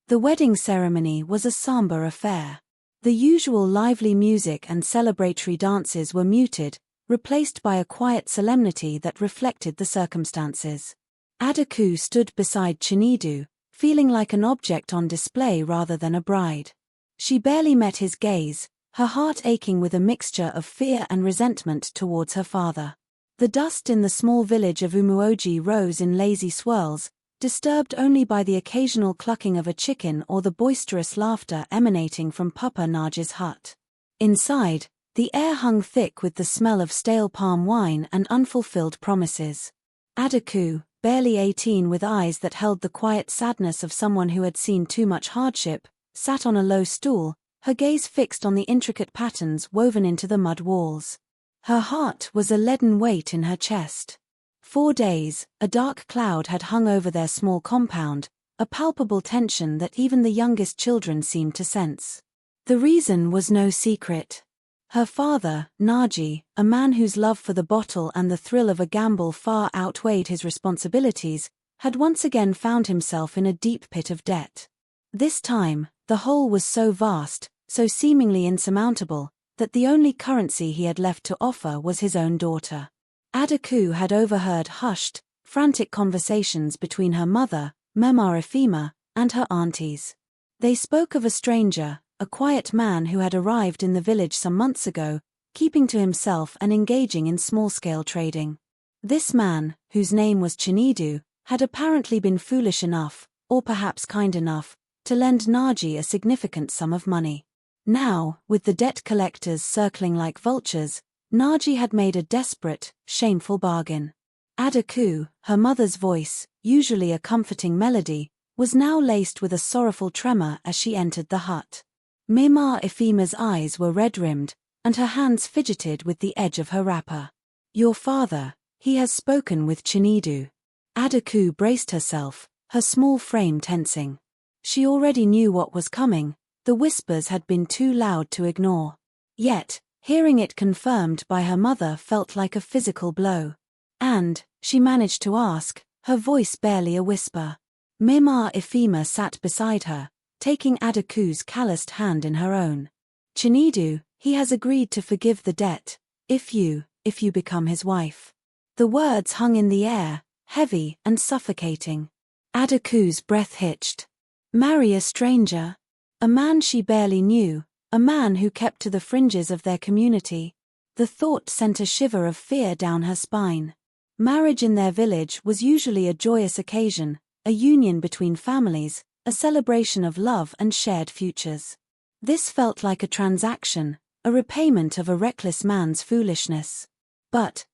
The wedding ceremony was a somber affair. The usual lively music and celebratory dances were muted, replaced by a quiet solemnity that reflected the circumstances. Adaku stood beside Chinedu, feeling like an object on display rather than a bride. She barely met his gaze, her heart aching with a mixture of fear and resentment towards her father. The dust in the small village of Umuoji rose in lazy swirls, disturbed only by the occasional clucking of a chicken or the boisterous laughter emanating from Papa Naja's hut. Inside, the air hung thick with the smell of stale palm wine and unfulfilled promises. Adaku, barely 18 with eyes that held the quiet sadness of someone who had seen too much hardship, sat on a low stool, her gaze fixed on the intricate patterns woven into the mud walls. Her heart was a leaden weight in her chest. 4 days, a dark cloud had hung over their small compound, a palpable tension that even the youngest children seemed to sense. The reason was no secret. Her father, Naji, a man whose love for the bottle and the thrill of a gamble far outweighed his responsibilities, had once again found himself in a deep pit of debt. This time, the hole was so vast, so seemingly insurmountable, that the only currency he had left to offer was his own daughter. Adaku had overheard hushed, frantic conversations between her mother, Mema Ifema, and her aunties. They spoke of a stranger, a quiet man who had arrived in the village some months ago, keeping to himself and engaging in small-scale trading. This man, whose name was Chinedu, had apparently been foolish enough, or perhaps kind enough, to lend Naji a significant sum of money. Now, with the debt collectors circling like vultures, Naji had made a desperate, shameful bargain. Adaku, her mother's voice, usually a comforting melody, was now laced with a sorrowful tremor as she entered the hut. Mema Ifema's eyes were red-rimmed, and her hands fidgeted with the edge of her wrapper. "Your father, he has spoken with Chinedu." Adaku braced herself, her small frame tensing. She already knew what was coming, the whispers had been too loud to ignore. Yet, hearing it confirmed by her mother felt like a physical blow. "And," she managed to ask, her voice barely a whisper. Mema Ifema sat beside her, taking Adaku's calloused hand in her own. "Chinedu, he has agreed to forgive the debt, if you become his wife." The words hung in the air, heavy and suffocating. Adaku's breath hitched. Marry a stranger? A man she barely knew, a man who kept to the fringes of their community. The thought sent a shiver of fear down her spine. Marriage in their village was usually a joyous occasion, a union between families, a celebration of love and shared futures. This felt like a transaction, a repayment of a reckless man's foolishness. But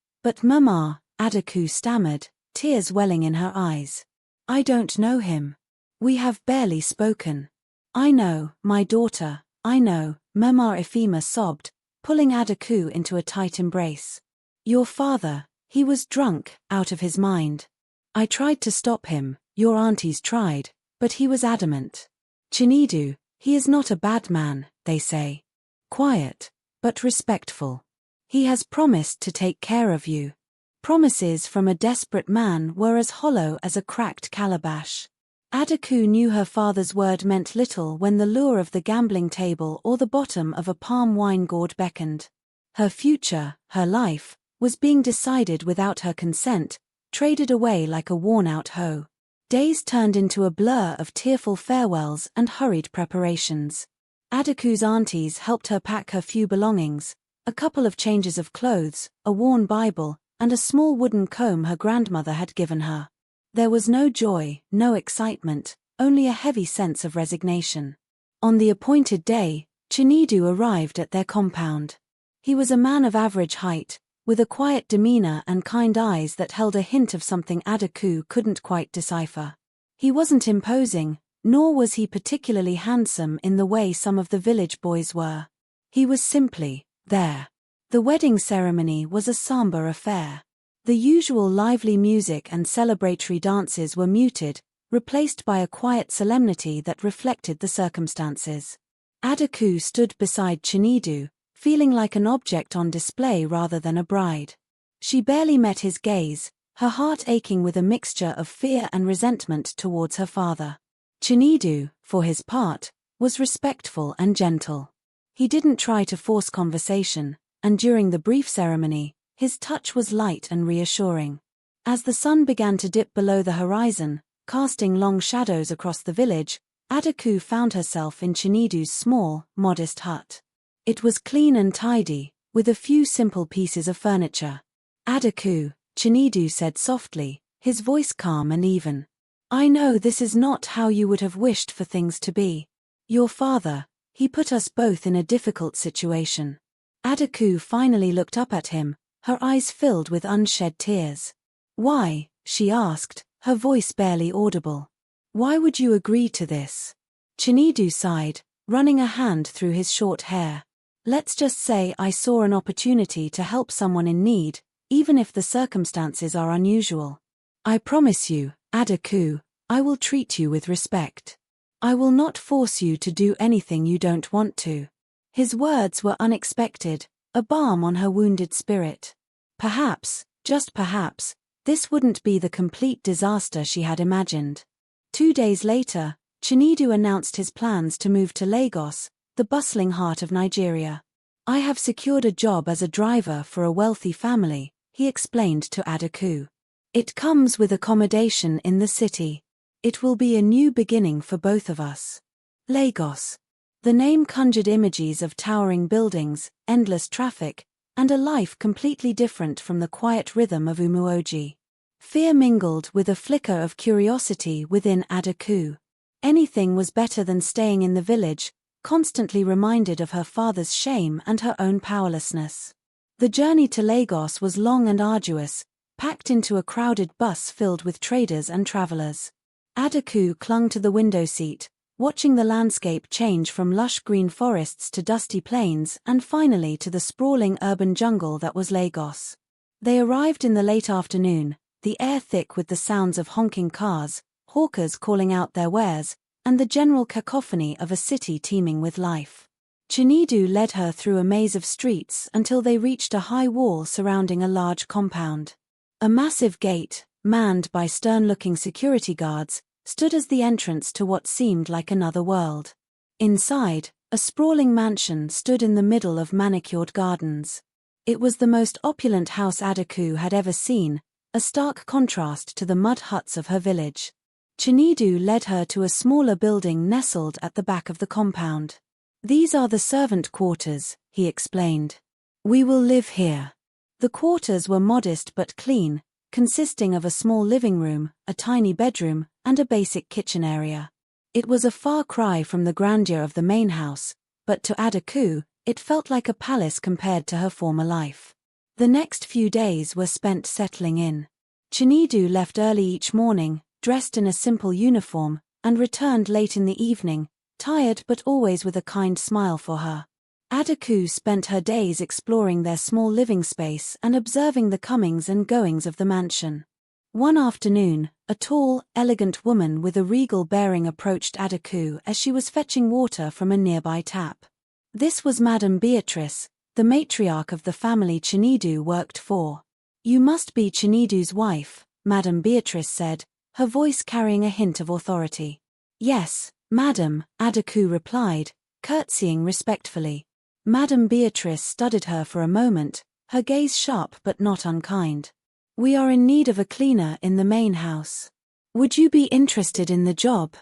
Mama, Adaku stammered, tears welling in her eyes. "I don't know him. We have barely spoken." "I know, my daughter, I know," Mema Ifema sobbed, pulling Adaku into a tight embrace. "Your father, he was drunk, out of his mind. I tried to stop him, your aunties tried, but he was adamant. Chinedu, he is not a bad man, they say. Quiet, but respectful. He has promised to take care of you." Promises from a desperate man were as hollow as a cracked calabash. Adaku knew her father's word meant little when the lure of the gambling table or the bottom of a palm wine gourd beckoned. Her future, her life, was being decided without her consent, traded away like a worn-out hoe. Days turned into a blur of tearful farewells and hurried preparations. Adaku's aunties helped her pack her few belongings, a couple of changes of clothes, a worn Bible, and a small wooden comb her grandmother had given her. There was no joy, no excitement, only a heavy sense of resignation. On the appointed day, Chinedu arrived at their compound. He was a man of average height, with a quiet demeanor and kind eyes that held a hint of something Adaku couldn't quite decipher. He wasn't imposing, nor was he particularly handsome in the way some of the village boys were. He was simply there. The wedding ceremony was a somber affair. The usual lively music and celebratory dances were muted, replaced by a quiet solemnity that reflected the circumstances. Adaku stood beside Chinedu, feeling like an object on display rather than a bride. She barely met his gaze, her heart aching with a mixture of fear and resentment towards her father. Chinedu, for his part, was respectful and gentle. He didn't try to force conversation, and during the brief ceremony, his touch was light and reassuring. As the sun began to dip below the horizon, casting long shadows across the village, Adaku found herself in Chinedu's small, modest hut. It was clean and tidy, with a few simple pieces of furniture. "Adaku," Chinedu said softly, his voice calm and even. "I know this is not how you would have wished for things to be. Your father, he put us both in a difficult situation." Adaku finally looked up at him, her eyes filled with unshed tears. "Why?" she asked, her voice barely audible. "Why would you agree to this?" Chinedu sighed, running a hand through his short hair. "Let's just say I saw an opportunity to help someone in need, even if the circumstances are unusual. I promise you, Adaku, I will treat you with respect. I will not force you to do anything you don't want to." His words were unexpected, a balm on her wounded spirit. Perhaps, just perhaps, this wouldn't be the complete disaster she had imagined. 2 days later, Chinedu announced his plans to move to Lagos, the bustling heart of Nigeria. "I have secured a job as a driver for a wealthy family," he explained to Adaku. "It comes with accommodation in the city. It will be a new beginning for both of us." Lagos. The name conjured images of towering buildings, endless traffic, and a life completely different from the quiet rhythm of Umuoji. Fear mingled with a flicker of curiosity within Adaku. Anything was better than staying in the village, constantly reminded of her father's shame and her own powerlessness. The journey to Lagos was long and arduous, packed into a crowded bus filled with traders and travelers. Adaku clung to the window seat, watching the landscape change from lush green forests to dusty plains and finally to the sprawling urban jungle that was Lagos. They arrived in the late afternoon, the air thick with the sounds of honking cars, hawkers calling out their wares, and the general cacophony of a city teeming with life. Chinedu led her through a maze of streets until they reached a high wall surrounding a large compound. A massive gate, manned by stern-looking security guards, stood as the entrance to what seemed like another world. Inside, a sprawling mansion stood in the middle of manicured gardens. It was the most opulent house Adaku had ever seen, a stark contrast to the mud huts of her village. Chinedu led her to a smaller building nestled at the back of the compound. "These are the servant quarters," he explained. "We will live here." The quarters were modest but clean, consisting of a small living room, a tiny bedroom, and a basic kitchen area. It was a far cry from the grandeur of the main house, but to Adaku, it felt like a palace compared to her former life. The next few days were spent settling in. Chinedu left early each morning, dressed in a simple uniform, and returned late in the evening, tired but always with a kind smile for her. Adaku spent her days exploring their small living space and observing the comings and goings of the mansion. One afternoon, a tall, elegant woman with a regal bearing approached Adaku as she was fetching water from a nearby tap. This was Madame Beatrice, the matriarch of the family Chinedu worked for. "You must be Chinedu's wife," Madame Beatrice said, her voice carrying a hint of authority. "Yes, madam," Adaku replied, curtsying respectfully. Madame Beatrice studied her for a moment, her gaze sharp but not unkind. "We are in need of a cleaner in the main house. Would you be interested in the job?"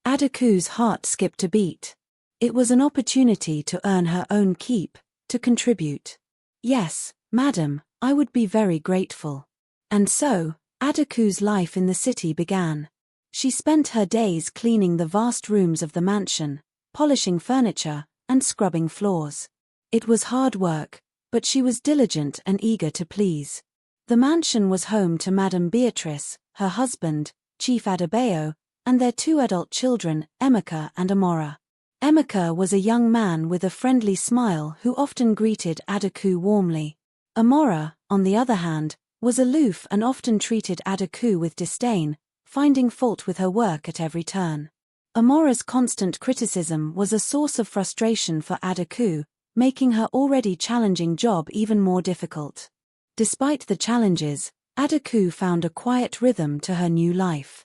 Adaku's heart skipped a beat. It was an opportunity to earn her own keep, to contribute. "Yes, madam, I would be very grateful." And so, Adaku's life in the city began. She spent her days cleaning the vast rooms of the mansion, polishing furniture, and scrubbing floors. It was hard work, but she was diligent and eager to please. The mansion was home to Madame Beatrice, her husband, Chief Adebayo, and their 2 adult children, Emeka and Amora. Emeka was a young man with a friendly smile who often greeted Adaku warmly. Amora, on the other hand, was aloof and often treated Adaku with disdain, finding fault with her work at every turn. Amora's constant criticism was a source of frustration for Adaku, making her already challenging job even more difficult. Despite the challenges, Adaku found a quiet rhythm to her new life.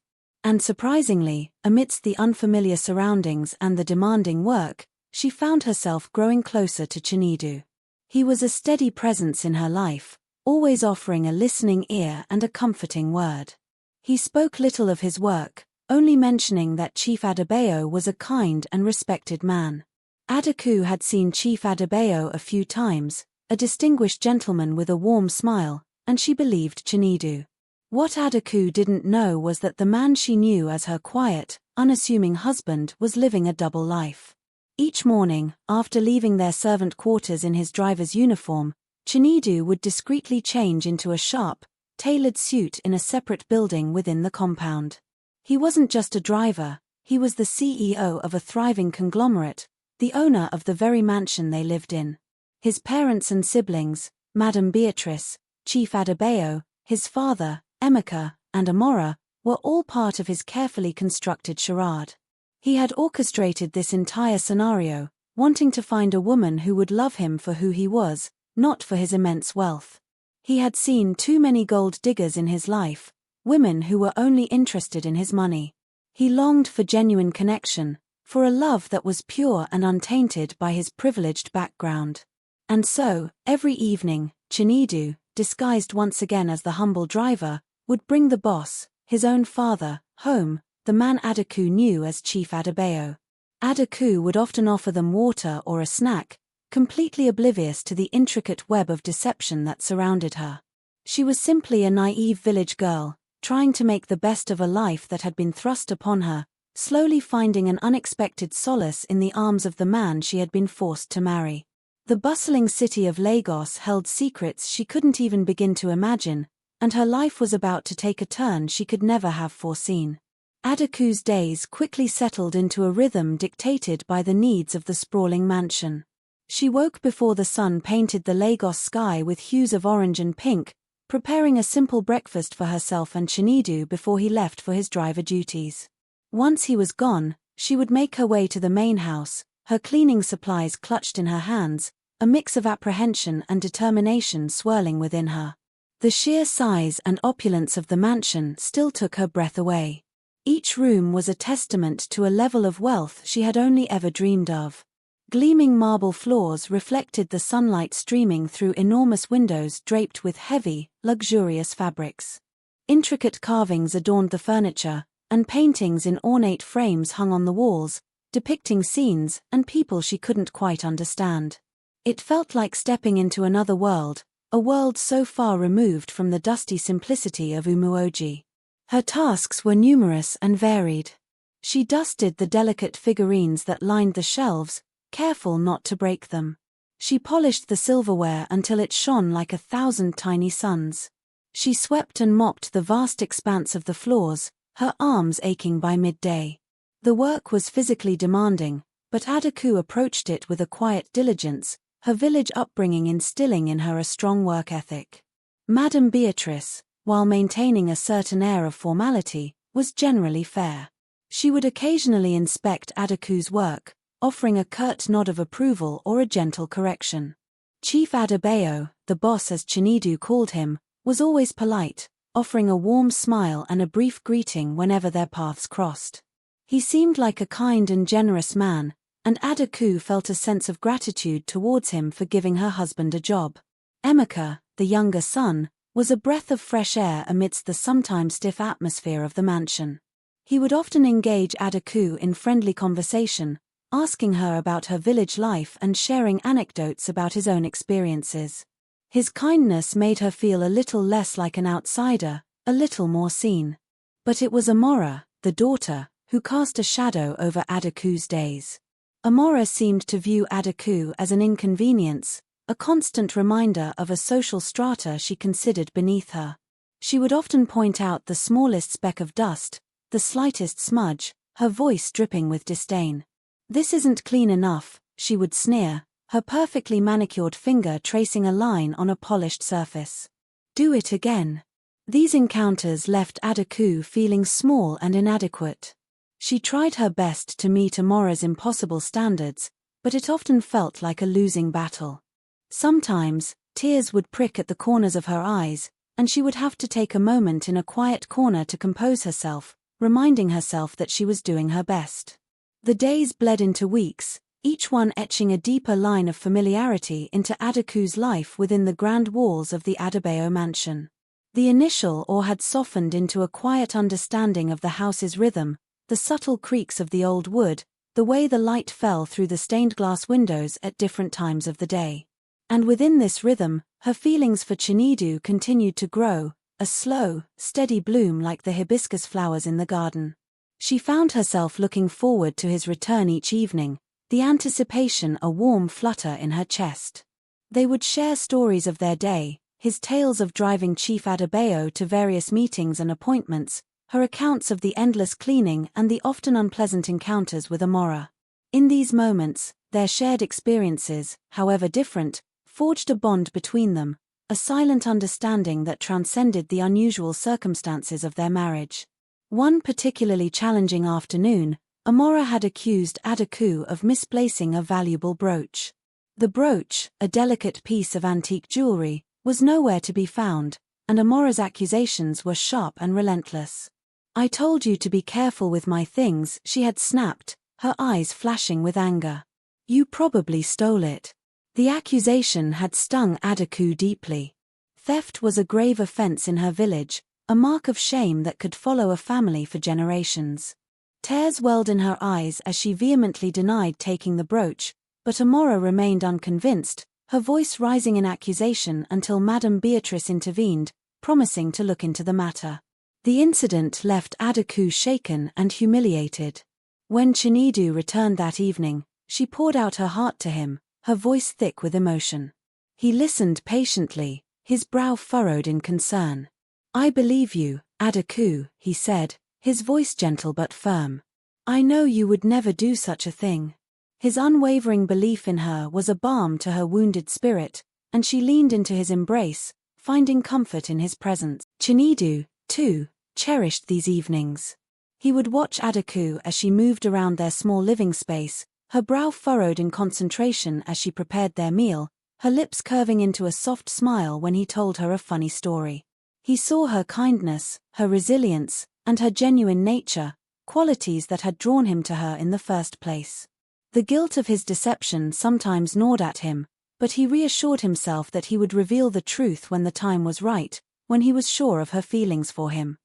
And surprisingly, amidst the unfamiliar surroundings and the demanding work, she found herself growing closer to Chinedu. He was a steady presence in her life, always offering a listening ear and a comforting word. He spoke little of his work, only mentioning that Chief Adebayo was a kind and respected man. Adaku had seen Chief Adebayo a few times, a distinguished gentleman with a warm smile, and she believed Chinedu. What Adaku didn't know was that the man she knew as her quiet, unassuming husband was living a double life. Each morning, after leaving their servant quarters in his driver's uniform, Chinedu would discreetly change into a sharp, tailored suit in a separate building within the compound. He wasn't just a driver, he was the CEO of a thriving conglomerate, the owner of the very mansion they lived in. His parents and siblings, Madame Beatrice, Chief Adebayo, his father, Emeka, and Amora, were all part of his carefully constructed charade. He had orchestrated this entire scenario, wanting to find a woman who would love him for who he was, not for his immense wealth. He had seen too many gold diggers in his life, women who were only interested in his money. He longed for genuine connection, for a love that was pure and untainted by his privileged background. And so, every evening, Chinedu, disguised once again as the humble driver, would bring the boss, his own father, home, the man Adaku knew as Chief Adebayo. Adaku would often offer them water or a snack, completely oblivious to the intricate web of deception that surrounded her. She was simply a naive village girl, trying to make the best of a life that had been thrust upon her, slowly finding an unexpected solace in the arms of the man she had been forced to marry. The bustling city of Lagos held secrets she couldn't even begin to imagine, and her life was about to take a turn she could never have foreseen. Adaku's days quickly settled into a rhythm dictated by the needs of the sprawling mansion. She woke before the sun painted the Lagos sky with hues of orange and pink, preparing a simple breakfast for herself and Chinedu before he left for his driver duties. Once he was gone, she would make her way to the main house, her cleaning supplies clutched in her hands, a mix of apprehension and determination swirling within her. The sheer size and opulence of the mansion still took her breath away. Each room was a testament to a level of wealth she had only ever dreamed of. Gleaming marble floors reflected the sunlight streaming through enormous windows draped with heavy, luxurious fabrics. Intricate carvings adorned the furniture, and paintings in ornate frames hung on the walls, depicting scenes and people she couldn't quite understand. It felt like stepping into another world, a world so far removed from the dusty simplicity of Umuoji. Her tasks were numerous and varied. She dusted the delicate figurines that lined the shelves, careful not to break them. She polished the silverware until it shone like 1,000 tiny suns. She swept and mopped the vast expanse of the floors, her arms aching by midday. The work was physically demanding, but Adaku approached it with a quiet diligence, her village upbringing instilling in her a strong work ethic. Madame Beatrice, while maintaining a certain air of formality, was generally fair. She would occasionally inspect Adaku's work, offering a curt nod of approval or a gentle correction. Chief Adebayo, the boss as Chinedu called him, was always polite, offering a warm smile and a brief greeting whenever their paths crossed. He seemed like a kind and generous man, and Adaku felt a sense of gratitude towards him for giving her husband a job. Emeka, the younger son, was a breath of fresh air amidst the sometimes stiff atmosphere of the mansion. He would often engage Adaku in friendly conversation, asking her about her village life and sharing anecdotes about his own experiences. His kindness made her feel a little less like an outsider, a little more seen. But it was Amora, the daughter, who cast a shadow over Adaku's days. Amora seemed to view Adaku as an inconvenience, a constant reminder of a social strata she considered beneath her. She would often point out the smallest speck of dust, the slightest smudge, her voice dripping with disdain. "This isn't clean enough," she would sneer, her perfectly manicured finger tracing a line on a polished surface. "Do it again." These encounters left Adaku feeling small and inadequate. She tried her best to meet Amora's impossible standards, but it often felt like a losing battle. Sometimes, tears would prick at the corners of her eyes, and she would have to take a moment in a quiet corner to compose herself, reminding herself that she was doing her best. The days bled into weeks, each one etching a deeper line of familiarity into Adaku's life within the grand walls of the Adebayo mansion. The initial awe had softened into a quiet understanding of the house's rhythm, the subtle creaks of the old wood, the way the light fell through the stained glass windows at different times of the day. And within this rhythm, her feelings for Chinedu continued to grow, a slow, steady bloom like the hibiscus flowers in the garden. She found herself looking forward to his return each evening, the anticipation a warm flutter in her chest. They would share stories of their day, his tales of driving Chief Adebayo to various meetings and appointments, her accounts of the endless cleaning and the often unpleasant encounters with Amora. In these moments, their shared experiences, however different, forged a bond between them, a silent understanding that transcended the unusual circumstances of their marriage. One particularly challenging afternoon, Amora had accused Adaku of misplacing a valuable brooch. The brooch, a delicate piece of antique jewelry, was nowhere to be found, and Amora's accusations were sharp and relentless. "I told you to be careful with my things," she had snapped, her eyes flashing with anger. "You probably stole it." The accusation had stung Adaku deeply. Theft was a grave offense in her village, a mark of shame that could follow a family for generations. Tears welled in her eyes as she vehemently denied taking the brooch, but Amora remained unconvinced, her voice rising in accusation until Madame Beatrice intervened, promising to look into the matter. The incident left Adaku shaken and humiliated. When Chinedu returned that evening, she poured out her heart to him, her voice thick with emotion. He listened patiently, his brow furrowed in concern. "I believe you, Adaku," he said, his voice gentle but firm. "I know you would never do such a thing." His unwavering belief in her was a balm to her wounded spirit, and she leaned into his embrace, finding comfort in his presence. Chinedu, too, cherished these evenings. He would watch Adaku as she moved around their small living space, her brow furrowed in concentration as she prepared their meal, her lips curving into a soft smile when he told her a funny story. He saw her kindness, her resilience, and her genuine nature, qualities that had drawn him to her in the first place. The guilt of his deception sometimes gnawed at him, but he reassured himself that he would reveal the truth when the time was right, when he was sure of her feelings for him.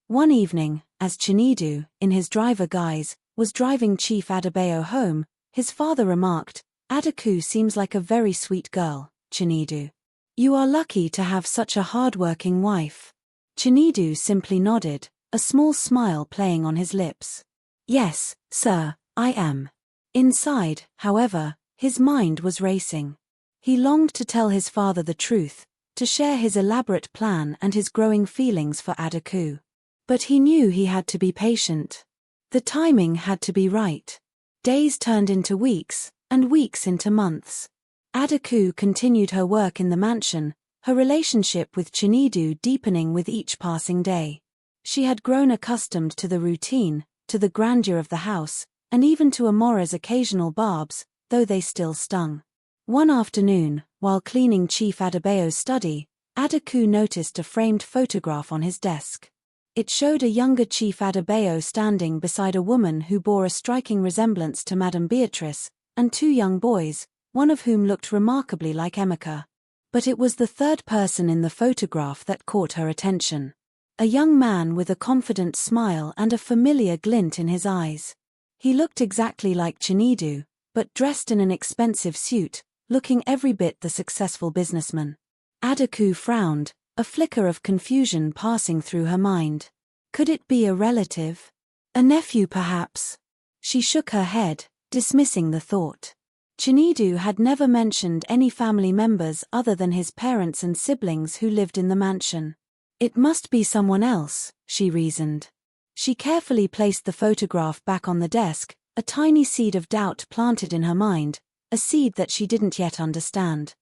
One evening, as Chinedu, in his driver guise, was driving Chief Adebayo home, his father remarked, "Adaku seems like a very sweet girl, Chinedu. You are lucky to have such a hard-working wife." Chinedu simply nodded, a small smile playing on his lips. "Yes, sir, I am." Inside, however, his mind was racing. He longed to tell his father the truth, to share his elaborate plan and his growing feelings for Adaku. But he knew he had to be patient. The timing had to be right. Days turned into weeks, and weeks into months. Adaku continued her work in the mansion, her relationship with Chinedu deepening with each passing day. She had grown accustomed to the routine, to the grandeur of the house, and even to Amora's occasional barbs, though they still stung. One afternoon, while cleaning Chief Adebayo's study, Adaku noticed a framed photograph on his desk. It showed a younger Chief Adebayo standing beside a woman who bore a striking resemblance to Madame Beatrice, and two young boys, one of whom looked remarkably like Emeka. But it was the third person in the photograph that caught her attention. A young man with a confident smile and a familiar glint in his eyes. He looked exactly like Chinedu, but dressed in an expensive suit, looking every bit the successful businessman. Adaku frowned, a flicker of confusion passing through her mind. Could it be a relative? A nephew perhaps? She shook her head, dismissing the thought. Chinedu had never mentioned any family members other than his parents and siblings who lived in the mansion. It must be someone else, she reasoned. She carefully placed the photograph back on the desk, a tiny seed of doubt planted in her mind, a seed that she didn't yet understand.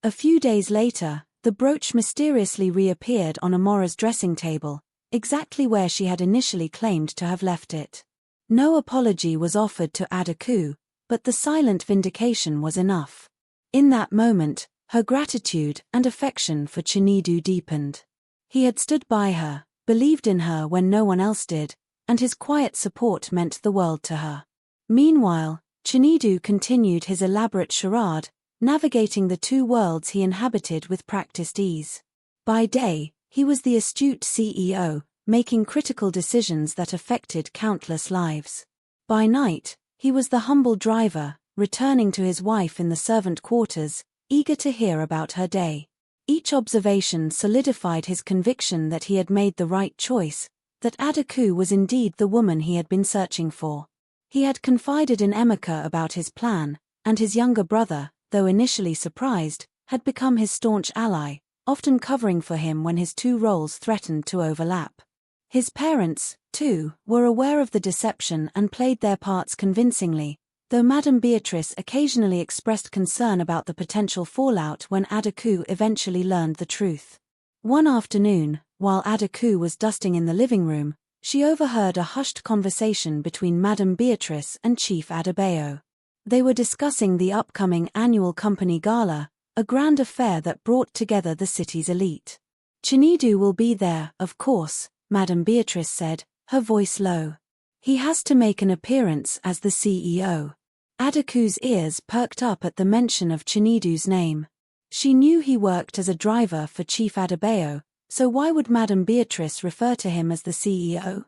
A few days later, the brooch mysteriously reappeared on Amora's dressing table, exactly where she had initially claimed to have left it. No apology was offered to Adaku, but the silent vindication was enough. In that moment, her gratitude and affection for Chinedu deepened. He had stood by her, believed in her when no one else did, and his quiet support meant the world to her. Meanwhile, Chinedu continued his elaborate charade, navigating the two worlds he inhabited with practiced ease. By day, he was the astute CEO, making critical decisions that affected countless lives. By night, he was the humble driver, returning to his wife in the servant quarters, eager to hear about her day. Each observation solidified his conviction that he had made the right choice, that Adaku was indeed the woman he had been searching for. He had confided in Emeka about his plan, and his younger brother, though initially surprised, had become his staunch ally, often covering for him when his two roles threatened to overlap. His parents, too, were aware of the deception and played their parts convincingly, though Madame Beatrice occasionally expressed concern about the potential fallout when Adaku eventually learned the truth. One afternoon, while Adaku was dusting in the living room, she overheard a hushed conversation between Madame Beatrice and Chief Adebayo. They were discussing the upcoming annual company gala, a grand affair that brought together the city's elite. Chinedu will be there, of course, Madame Beatrice said, her voice low. He has to make an appearance as the CEO. Adaku's ears perked up at the mention of Chinedu's name. She knew he worked as a driver for Chief Adebayo, so why would Madame Beatrice refer to him as the CEO?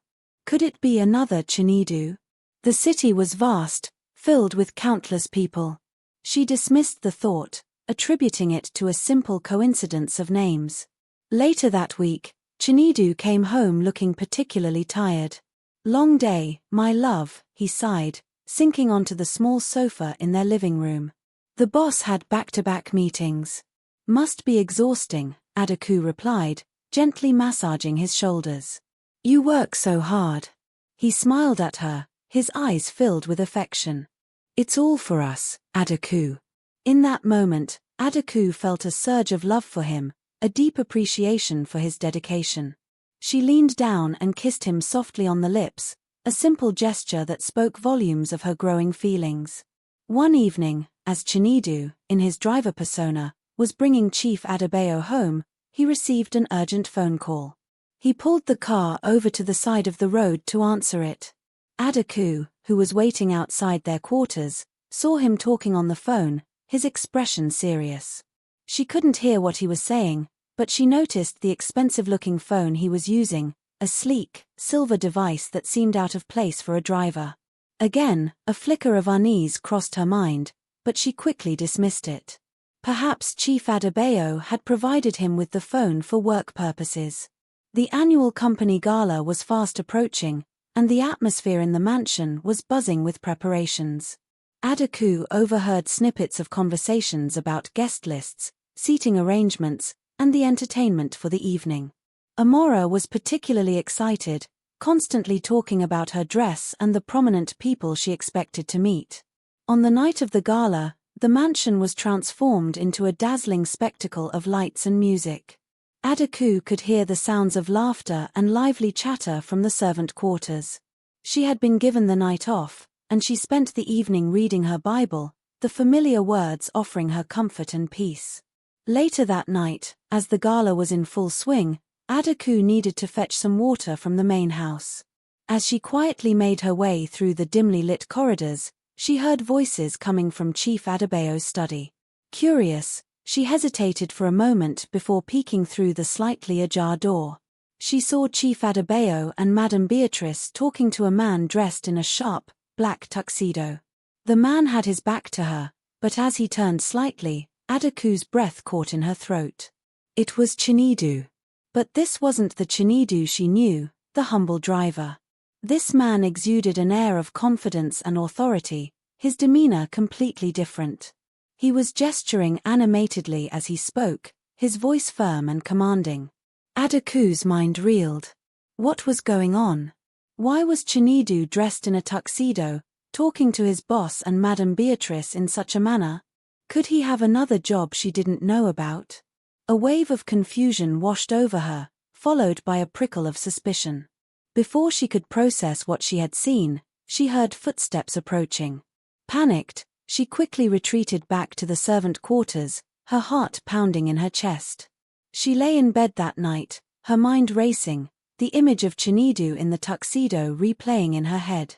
Could it be another Chinedu? The city was vast, filled with countless people. She dismissed the thought, attributing it to a simple coincidence of names. Later that week, Chinedu came home looking particularly tired. "Long day, my love," he sighed, sinking onto the small sofa in their living room. The boss had back-to-back meetings. "Must be exhausting," Adaku replied, gently massaging his shoulders. "You work so hard." He smiled at her, his eyes filled with affection. "It's all for us, Adaku." In that moment, Adaku felt a surge of love for him, a deep appreciation for his dedication. She leaned down and kissed him softly on the lips, a simple gesture that spoke volumes of her growing feelings. One evening, as Chinedu, in his driver persona, was bringing Chief Adebayo home, he received an urgent phone call. He pulled the car over to the side of the road to answer it. Adaku, who was waiting outside their quarters, saw him talking on the phone, his expression serious. She couldn't hear what he was saying, but she noticed the expensive-looking phone he was using, a sleek, silver device that seemed out of place for a driver. Again, a flicker of unease crossed her mind, but she quickly dismissed it. Perhaps Chief Adebayo had provided him with the phone for work purposes. The annual company gala was fast approaching, and the atmosphere in the mansion was buzzing with preparations. Adaku overheard snippets of conversations about guest lists, seating arrangements, and the entertainment for the evening. Amora was particularly excited, constantly talking about her dress and the prominent people she expected to meet. On the night of the gala, the mansion was transformed into a dazzling spectacle of lights and music. Adaku could hear the sounds of laughter and lively chatter from the servant quarters. She had been given the night off, and she spent the evening reading her Bible, the familiar words offering her comfort and peace. Later that night, as the gala was in full swing, Adaku needed to fetch some water from the main house. As she quietly made her way through the dimly lit corridors, she heard voices coming from Chief Adebayo's study. Curious, she hesitated for a moment before peeking through the slightly ajar door. She saw Chief Adebayo and Madame Beatrice talking to a man dressed in a sharp, black tuxedo. The man had his back to her, but as he turned slightly, Adaku's breath caught in her throat. It was Chinedu. But this wasn't the Chinedu she knew, the humble driver. This man exuded an air of confidence and authority, his demeanor completely different. He was gesturing animatedly as he spoke, his voice firm and commanding. Adaku's mind reeled. What was going on? Why was Chinedu dressed in a tuxedo, talking to his boss and Madame Beatrice in such a manner? Could he have another job she didn't know about? A wave of confusion washed over her, followed by a prickle of suspicion. Before she could process what she had seen, she heard footsteps approaching. Panicked, she quickly retreated back to the servant quarters, her heart pounding in her chest. She lay in bed that night, her mind racing, the image of Chinedu in the tuxedo replaying in her head.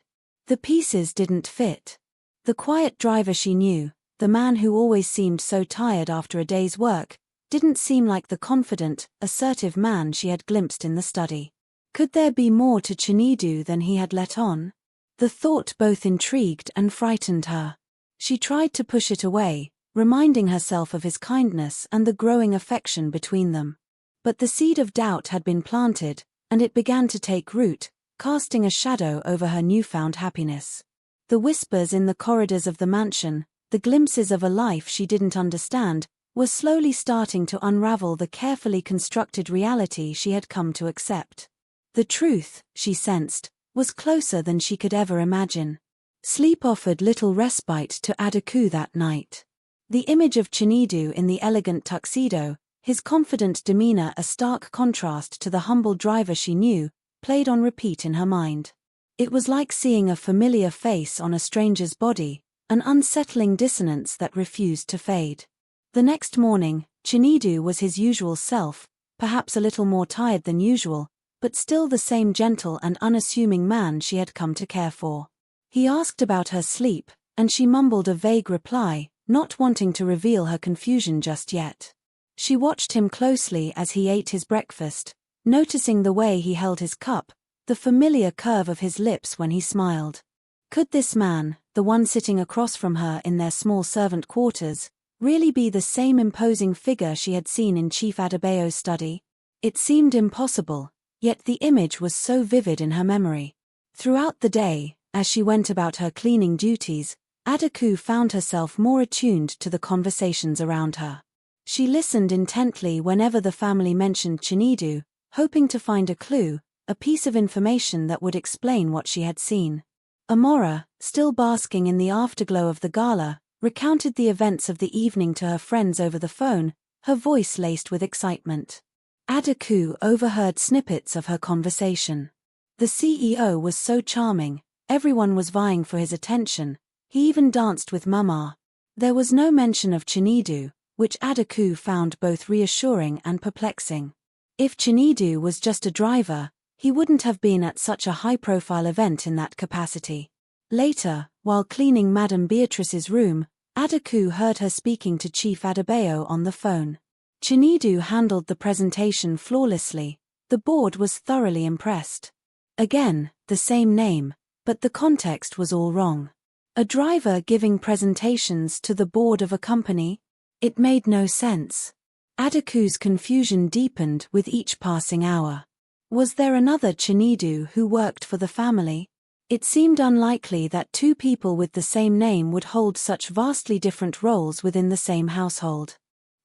The pieces didn't fit. The quiet driver she knew, the man who always seemed so tired after a day's work, didn't seem like the confident, assertive man she had glimpsed in the study. Could there be more to Chinedu than he had let on? The thought both intrigued and frightened her. She tried to push it away, reminding herself of his kindness and the growing affection between them. But the seed of doubt had been planted, and it began to take root, casting a shadow over her newfound happiness. The whispers in the corridors of the mansion, the glimpses of a life she didn't understand, were slowly starting to unravel the carefully constructed reality she had come to accept. The truth, she sensed, was closer than she could ever imagine. Sleep offered little respite to Adaku that night. The image of Chinedu in the elegant tuxedo, his confident demeanor a stark contrast to the humble driver she knew, played on repeat in her mind. It was like seeing a familiar face on a stranger's body, an unsettling dissonance that refused to fade. The next morning, Chinedu was his usual self, perhaps a little more tired than usual, but still the same gentle and unassuming man she had come to care for. He asked about her sleep, and she mumbled a vague reply, not wanting to reveal her confusion just yet. She watched him closely as he ate his breakfast, noticing the way he held his cup, the familiar curve of his lips when he smiled. Could this man, the one sitting across from her in their small servant quarters, really be the same imposing figure she had seen in Chief Adebayo's study? It seemed impossible, yet the image was so vivid in her memory. Throughout the day, as she went about her cleaning duties, Adaku found herself more attuned to the conversations around her. She listened intently whenever the family mentioned Chinedu, hoping to find a clue, a piece of information that would explain what she had seen. Amora, still basking in the afterglow of the gala, recounted the events of the evening to her friends over the phone, her voice laced with excitement. Adaku overheard snippets of her conversation. The CEO was so charming, everyone was vying for his attention, he even danced with Mama. There was no mention of Chinedu, which Adaku found both reassuring and perplexing. If Chinedu was just a driver, he wouldn't have been at such a high-profile event in that capacity. Later, while cleaning Madame Beatrice's room, Adaku heard her speaking to Chief Adebayo on the phone. Chinedu handled the presentation flawlessly, the board was thoroughly impressed. Again, the same name, but the context was all wrong. A driver giving presentations to the board of a company? It made no sense. Adaku's confusion deepened with each passing hour. Was there another Chinedu who worked for the family? It seemed unlikely that two people with the same name would hold such vastly different roles within the same household.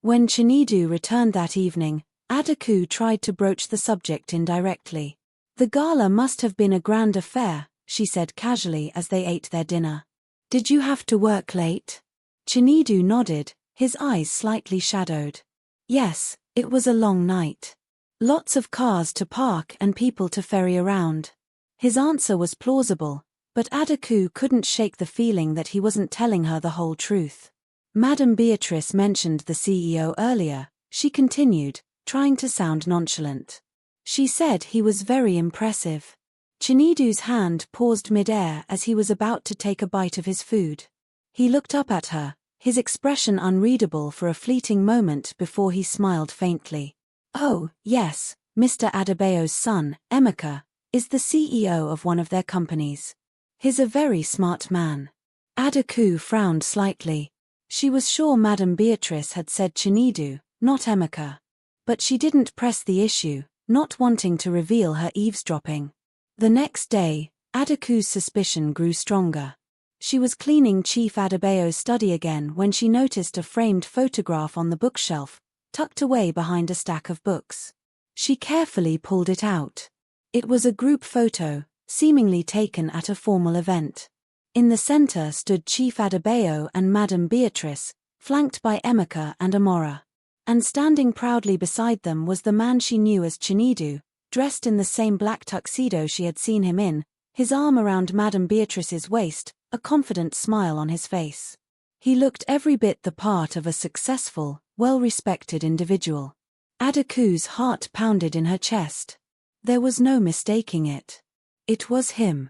When Chinedu returned that evening, Adaku tried to broach the subject indirectly. The gala must have been a grand affair, she said casually as they ate their dinner. Did you have to work late? Chinedu nodded, his eyes slightly shadowed. Yes, it was a long night. Lots of cars to park and people to ferry around. His answer was plausible, but Adaku couldn't shake the feeling that he wasn't telling her the whole truth. Madame Beatrice mentioned the CEO earlier, she continued, trying to sound nonchalant. She said he was very impressive. Chinedu's hand paused mid-air as he was about to take a bite of his food. He looked up at her, his expression unreadable for a fleeting moment before he smiled faintly. Oh, yes, Mr. Adebayo's son, Emeka, is the CEO of one of their companies. He's a very smart man. Adaku frowned slightly. She was sure Madame Beatrice had said Chinedu, not Emeka. But she didn't press the issue, not wanting to reveal her eavesdropping. The next day, Adaku's suspicion grew stronger. She was cleaning Chief Adebayo's study again when she noticed a framed photograph on the bookshelf, tucked away behind a stack of books. She carefully pulled it out. It was a group photo, seemingly taken at a formal event. In the center stood Chief Adebayo and Madame Beatrice, flanked by Emeka and Amora. And standing proudly beside them was the man she knew as Chinedu, dressed in the same black tuxedo she had seen him in, his arm around Madame Beatrice's waist, a confident smile on his face. He looked every bit the part of a successful, well-respected individual. Adaku's heart pounded in her chest. There was no mistaking it. It was him.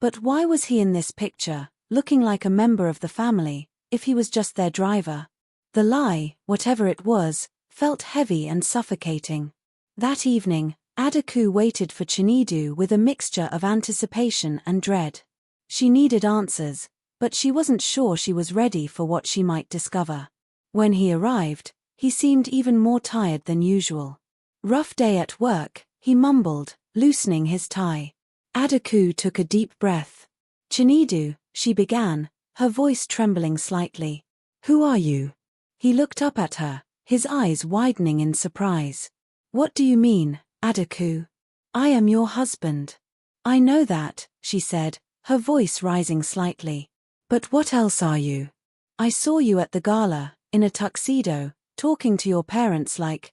But why was he in this picture, looking like a member of the family, if he was just their driver? The lie, whatever it was, felt heavy and suffocating. That evening, Adaku waited for Chinedu with a mixture of anticipation and dread. She needed answers, but she wasn't sure she was ready for what she might discover. When he arrived, he seemed even more tired than usual. "Rough day at work," he mumbled, loosening his tie. Adaku took a deep breath. "Chinedu," she began, her voice trembling slightly. "Who are you?" He looked up at her, his eyes widening in surprise. "What do you mean, Adaku? I am your husband." "I know that," she said, her voice rising slightly. "But what else are you? I saw you at the gala, in a tuxedo, talking to your parents like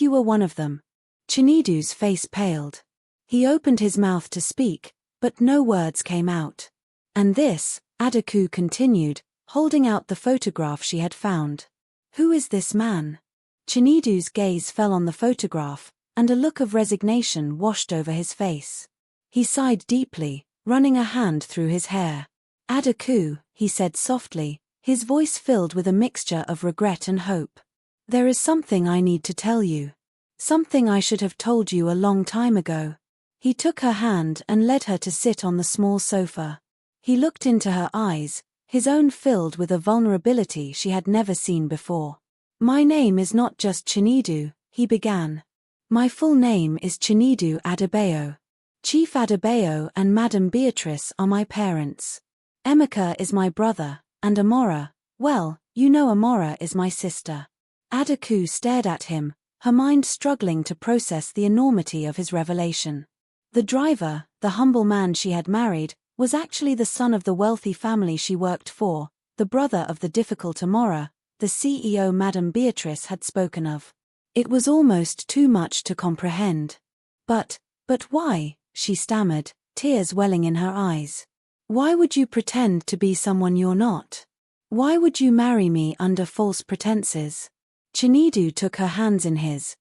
you were one of them." Chinedu's face paled. He opened his mouth to speak, but no words came out. "And this," Adaku continued, holding out the photograph she had found. "Who is this man?" Chinedu's gaze fell on the photograph, and a look of resignation washed over his face. He sighed deeply, running a hand through his hair. "Adaku," he said softly, his voice filled with a mixture of regret and hope. "There is something I need to tell you. Something I should have told you a long time ago." He took her hand and led her to sit on the small sofa. He looked into her eyes, his own filled with a vulnerability she had never seen before. "My name is not just Chinedu," he began. "My full name is Chinedu Adebayo. Chief Adebayo and Madam Beatrice are my parents. Emeka is my brother, and Amora, well, you know Amora is my sister." Adaku stared at him, her mind struggling to process the enormity of his revelation. The driver, the humble man she had married, was actually the son of the wealthy family she worked for, the brother of the difficult Amora, the CEO Madame Beatrice had spoken of. It was almost too much to comprehend. But why?" she stammered, tears welling in her eyes. "Why would you pretend to be someone you're not? Why would you marry me under false pretenses?" Chinedu took her hands in his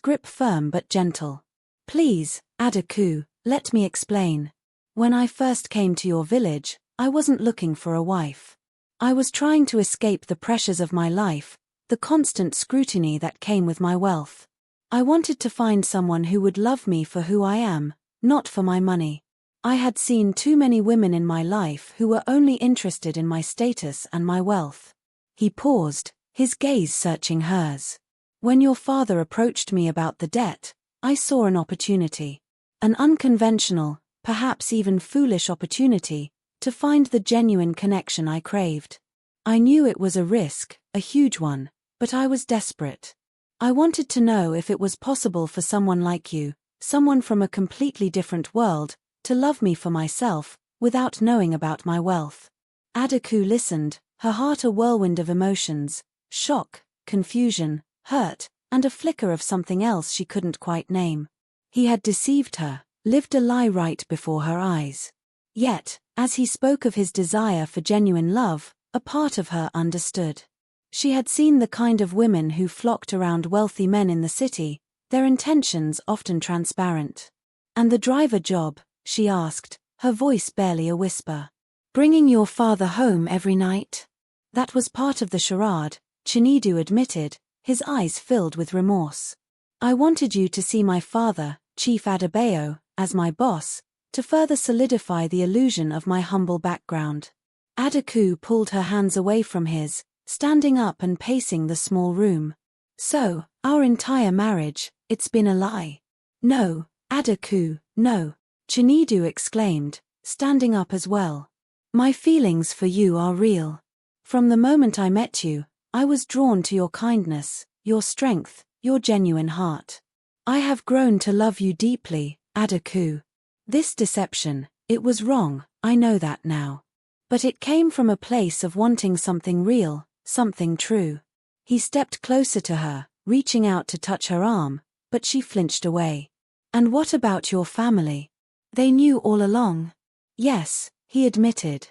grip firm but gentle. "Please, Adaku, let me explain. When I first came to your village, I wasn't looking for a wife. I was trying to escape the pressures of my life, the constant scrutiny that came with my wealth. I wanted to find someone who would love me for who I am, not for my money. I had seen too many women in my life who were only interested in my status and my wealth." He paused, his gaze searching hers. "When your father approached me about the debt, I saw an opportunity. An unconventional, perhaps even foolish opportunity, to find the genuine connection I craved. I knew it was a risk, a huge one, but I was desperate. I wanted to know if it was possible for someone like you, someone from a completely different world, to love me for myself, without knowing about my wealth." Adaku listened, her heart a whirlwind of emotions, shock, confusion, hurt, and a flicker of something else she couldn't quite name. He had deceived her, lived a lie right before her eyes. Yet, as he spoke of his desire for genuine love, a part of her understood. She had seen the kind of women who flocked around wealthy men in the city, their intentions often transparent. "And the driver job?" she asked, her voice barely a whisper. "Bringing your father home every night?" "That was part of the charade," Chinedu admitted, his eyes filled with remorse. "I wanted you to see my father, Chief Adebayo, as my boss, to further solidify the illusion of my humble background." Adaku pulled her hands away from his, standing up and pacing the small room. "So, our entire marriage, it's been a lie?" "No, Adaku, no," Chinedu exclaimed, standing up as well. "My feelings for you are real. From the moment I met you, I was drawn to your kindness, your strength, your genuine heart. I have grown to love you deeply, Adaku. This deception, it was wrong, I know that now. But it came from a place of wanting something real, something true." He stepped closer to her, reaching out to touch her arm, but she flinched away. "And what about your family? They knew all along?" "Yes," he admitted.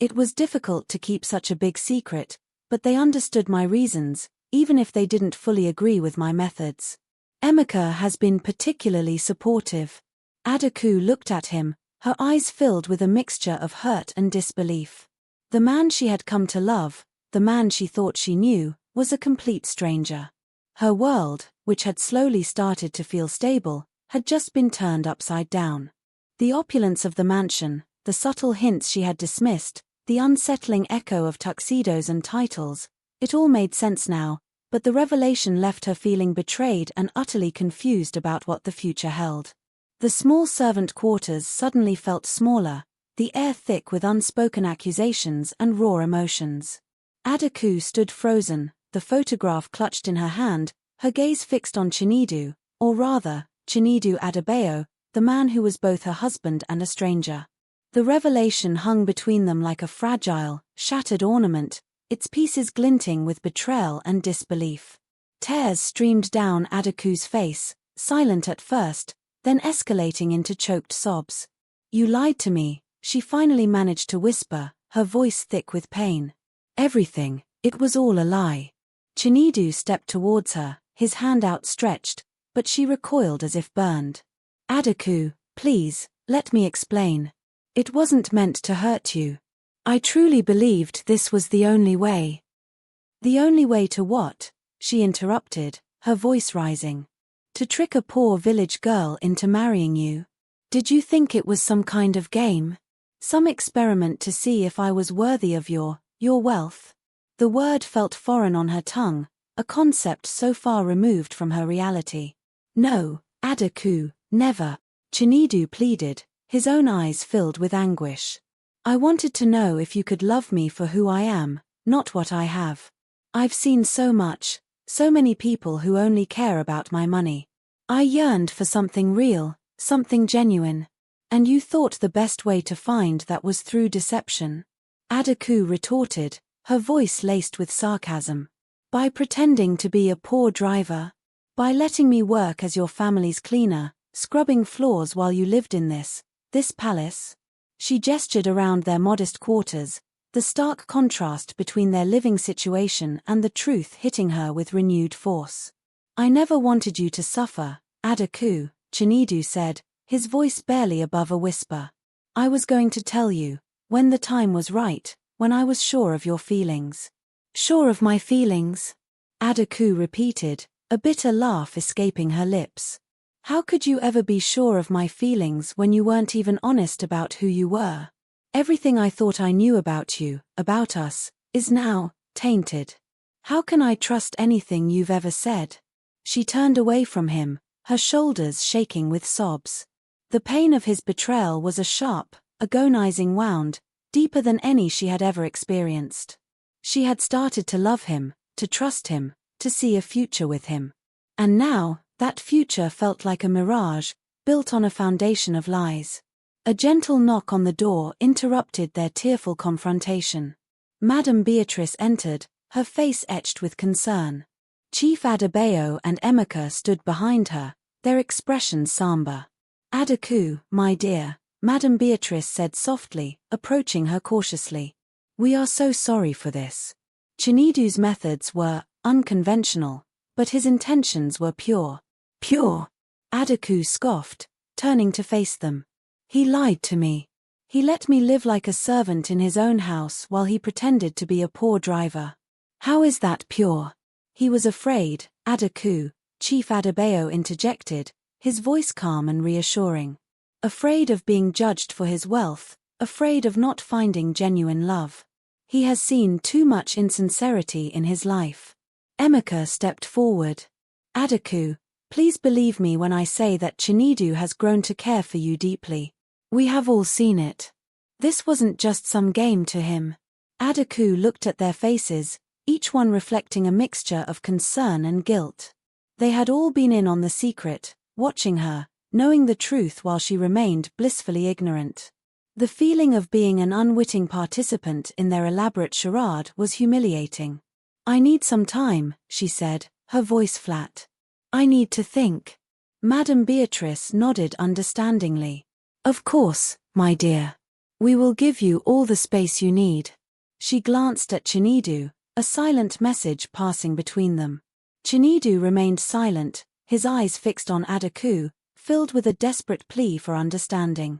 "It was difficult to keep such a big secret, but they understood my reasons, even if they didn't fully agree with my methods. Emeka has been particularly supportive," Adaku looked at him, her eyes filled with a mixture of hurt and disbelief. The man she had come to love, the man she thought she knew, was a complete stranger. Her world, which had slowly started to feel stable, had just been turned upside down. The opulence of the mansion, the subtle hints she had dismissed, the unsettling echo of tuxedos and titles, it all made sense now, but the revelation left her feeling betrayed and utterly confused about what the future held. The small servant quarters suddenly felt smaller, the air thick with unspoken accusations and raw emotions. Adaku stood frozen, the photograph clutched in her hand, her gaze fixed on Chinedu, or rather, Chinedu Adebayo, the man who was both her husband and a stranger. The revelation hung between them like a fragile, shattered ornament, its pieces glinting with betrayal and disbelief. Tears streamed down Adaku's face, silent at first, then escalating into choked sobs. "You lied to me," she finally managed to whisper, her voice thick with pain. "Everything, it was all a lie." Chinedu stepped towards her, his hand outstretched, but she recoiled as if burned. "Adaku, please, let me explain. It wasn't meant to hurt you. I truly believed this was the only way." "The only way to what?" she interrupted, her voice rising. "To trick a poor village girl into marrying you? Did you think it was some kind of game? Some experiment to see if I was worthy of your wealth?" The word felt foreign on her tongue, a concept so far removed from her reality. "No, Adaku, never," Chinedu pleaded, his own eyes filled with anguish. "I wanted to know if you could love me for who I am, not what I have. I've seen so much, so many people who only care about my money. I yearned for something real, something genuine. And you thought the best way to find that was through deception?" Adaku retorted, her voice laced with sarcasm. "By pretending to be a poor driver? By letting me work as your family's cleaner, scrubbing floors while you lived in this palace?" She gestured around their modest quarters, the stark contrast between their living situation and the truth hitting her with renewed force. "I never wanted you to suffer, Adaku," Chinedu said, his voice barely above a whisper. "I was going to tell you, when the time was right, when I was sure of your feelings." "Sure of my feelings?" Adaku repeated, a bitter laugh escaping her lips. "How could you ever be sure of my feelings when you weren't even honest about who you were? Everything I thought I knew about you, about us, is now tainted. How can I trust anything you've ever said?" She turned away from him, her shoulders shaking with sobs. The pain of his betrayal was a sharp, agonizing wound, deeper than any she had ever experienced. She had started to love him, to trust him, to see a future with him. And now, that future felt like a mirage, built on a foundation of lies. A gentle knock on the door interrupted their tearful confrontation. Madame Beatrice entered, her face etched with concern. Chief Adebayo and Emeka stood behind her, their expressions somber. "Adaku, my dear," Madame Beatrice said softly, approaching her cautiously. "We are so sorry for this." Chinedu's methods were unconventional, but his intentions were pure. "Pure?" Adaku scoffed, turning to face them. "He lied to me. He let me live like a servant in his own house while he pretended to be a poor driver. How is that pure?" "He was afraid, Adaku," Chief Adebayo interjected, his voice calm and reassuring. "Afraid of being judged for his wealth, afraid of not finding genuine love. He has seen too much insincerity in his life." Emeka stepped forward. "Adaku, please believe me when I say that Chinedu has grown to care for you deeply. We have all seen it. This wasn't just some game to him." Adaku looked at their faces, each one reflecting a mixture of concern and guilt. They had all been in on the secret, watching her, knowing the truth while she remained blissfully ignorant. The feeling of being an unwitting participant in their elaborate charade was humiliating. "I need some time," she said, her voice flat. "I need to think." Madame Beatrice nodded understandingly. "Of course, my dear. We will give you all the space you need." She glanced at Chinedu, a silent message passing between them. Chinedu remained silent, his eyes fixed on Adaku, filled with a desperate plea for understanding.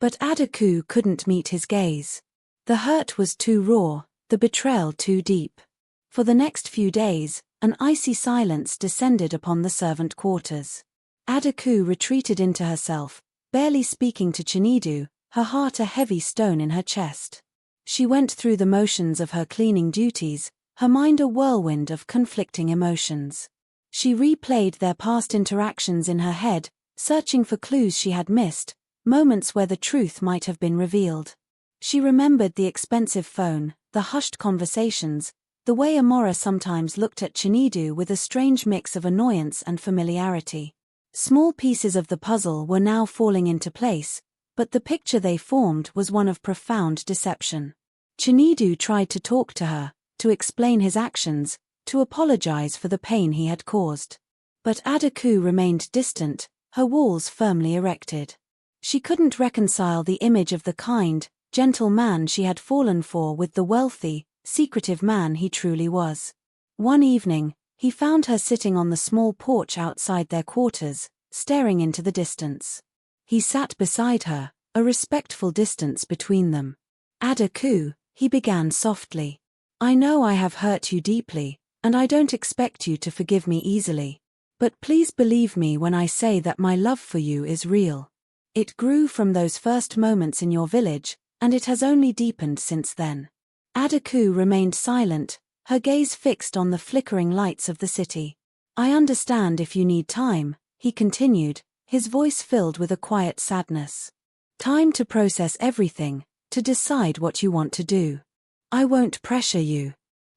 But Adaku couldn't meet his gaze. The hurt was too raw, the betrayal too deep. For the next few days, an icy silence descended upon the servant quarters. Adaku retreated into herself, barely speaking to Chinedu, her heart a heavy stone in her chest. She went through the motions of her cleaning duties, her mind a whirlwind of conflicting emotions. She replayed their past interactions in her head, searching for clues she had missed, moments where the truth might have been revealed. She remembered the expensive phone, the hushed conversations, the way Amora sometimes looked at Chinedu with a strange mix of annoyance and familiarity. Small pieces of the puzzle were now falling into place, but the picture they formed was one of profound deception. Chinedu tried to talk to her, to explain his actions, to apologize for the pain he had caused. But Adaku remained distant, her walls firmly erected. She couldn't reconcile the image of the kind, gentle man she had fallen for with the wealthy, secretive man he truly was. One evening, he found her sitting on the small porch outside their quarters, staring into the distance. He sat beside her, a respectful distance between them. Adaku, he began softly. I know I have hurt you deeply, and I don't expect you to forgive me easily. But please believe me when I say that my love for you is real. It grew from those first moments in your village, and it has only deepened since then. Adaku remained silent, her gaze fixed on the flickering lights of the city. I understand if you need time, he continued, his voice filled with a quiet sadness. Time to process everything, to decide what you want to do. I won't pressure you.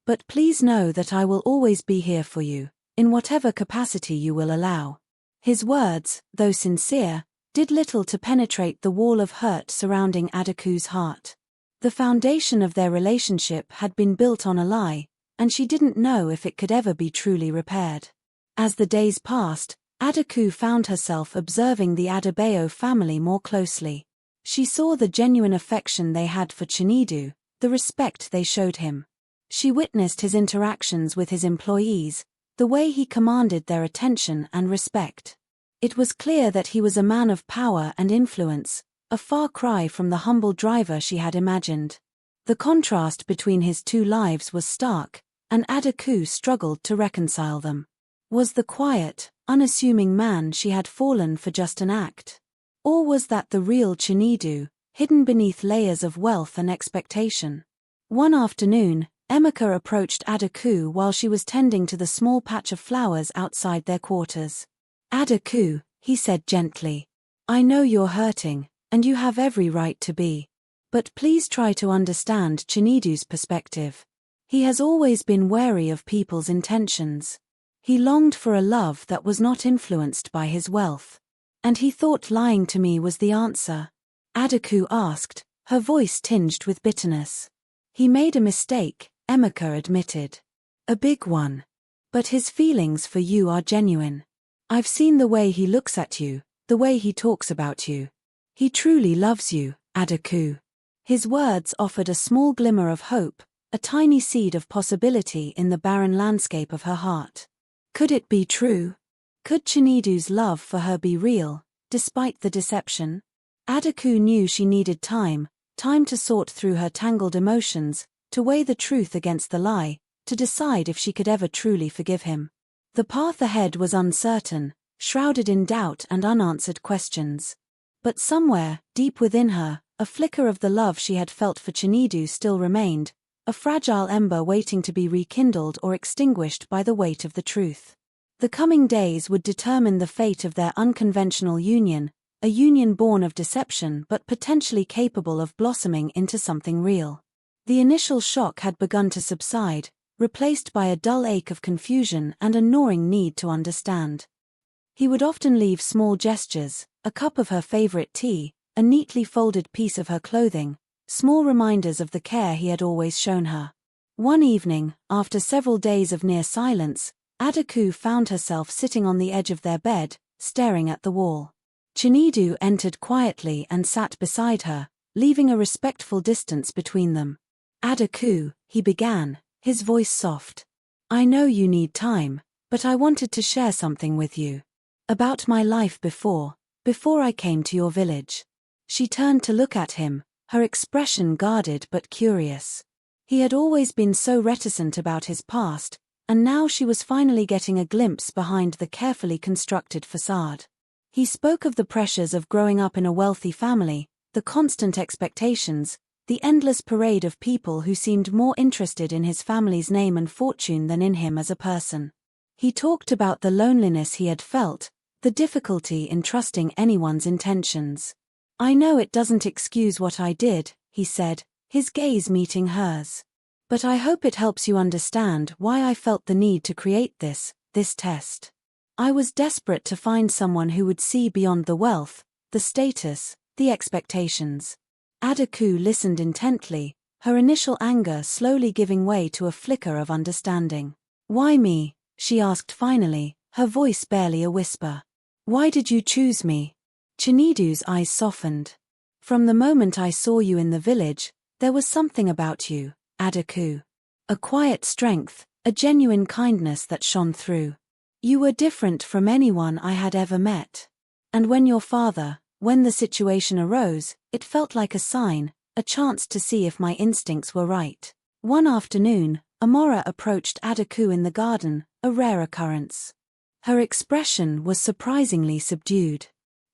But please know that I will always be here for you, in whatever capacity you will allow. His words, though sincere, did little to penetrate the wall of hurt surrounding Adaku's heart. The foundation of their relationship had been built on a lie, and she didn't know if it could ever be truly repaired. As the days passed, Adaku found herself observing the Adebayo family more closely. She saw the genuine affection they had for Chinedu, the respect they showed him. She witnessed his interactions with his employees, the way he commanded their attention and respect. It was clear that he was a man of power and influence, a far cry from the humble driver she had imagined. The contrast between his two lives was stark, and Adaku struggled to reconcile them. Was the quiet, unassuming man she had fallen for just an act? Or was that the real Chinedu, hidden beneath layers of wealth and expectation? One afternoon, Emeka approached Adaku while she was tending to the small patch of flowers outside their quarters. Adaku, he said gently, I know you're hurting, and you have every right to be. But please try to understand Chinedu's perspective. He has always been wary of people's intentions. He longed for a love that was not influenced by his wealth. And he thought lying to me was the answer. Adaku asked, her voice tinged with bitterness. He made a mistake, Emeka admitted. A big one. But his feelings for you are genuine. I've seen the way he looks at you, the way he talks about you. He truly loves you, Adaku. His words offered a small glimmer of hope, a tiny seed of possibility in the barren landscape of her heart. Could it be true? Could Chinedu's love for her be real, despite the deception? Adaku knew she needed time to sort through her tangled emotions, to weigh the truth against the lie, to decide if she could ever truly forgive him. The path ahead was uncertain, shrouded in doubt and unanswered questions. But somewhere, deep within her, a flicker of the love she had felt for Chinedu still remained, a fragile ember waiting to be rekindled or extinguished by the weight of the truth. The coming days would determine the fate of their unconventional union, a union born of deception but potentially capable of blossoming into something real. The initial shock had begun to subside, replaced by a dull ache of confusion and a gnawing need to understand. He would often leave small gestures, a cup of her favorite tea, a neatly folded piece of her clothing, small reminders of the care he had always shown her. One evening, after several days of near silence, Adaku found herself sitting on the edge of their bed, staring at the wall. Chinedu entered quietly and sat beside her, leaving a respectful distance between them. Adaku, he began, his voice soft. I know you need time, but I wanted to share something with you. About my life before, before I came to your village." She turned to look at him, her expression guarded but curious. He had always been so reticent about his past, and now she was finally getting a glimpse behind the carefully constructed facade. He spoke of the pressures of growing up in a wealthy family, the constant expectations, the endless parade of people who seemed more interested in his family's name and fortune than in him as a person. He talked about the loneliness he had felt, the difficulty in trusting anyone's intentions. "I know it doesn't excuse what I did," he said, his gaze meeting hers. "But I hope it helps you understand why I felt the need to create this test. I was desperate to find someone who would see beyond the wealth, the status, the expectations." Adaku listened intently, her initial anger slowly giving way to a flicker of understanding. "Why me?" she asked finally, her voice barely a whisper. "Why did you choose me?" Chinedu's eyes softened. "From the moment I saw you in the village, there was something about you, Adaku. A quiet strength, a genuine kindness that shone through. You were different from anyone I had ever met. And when the situation arose, it felt like a sign, a chance to see if my instincts were right." One afternoon, Amora approached Adaku in the garden, a rare occurrence. Her expression was surprisingly subdued.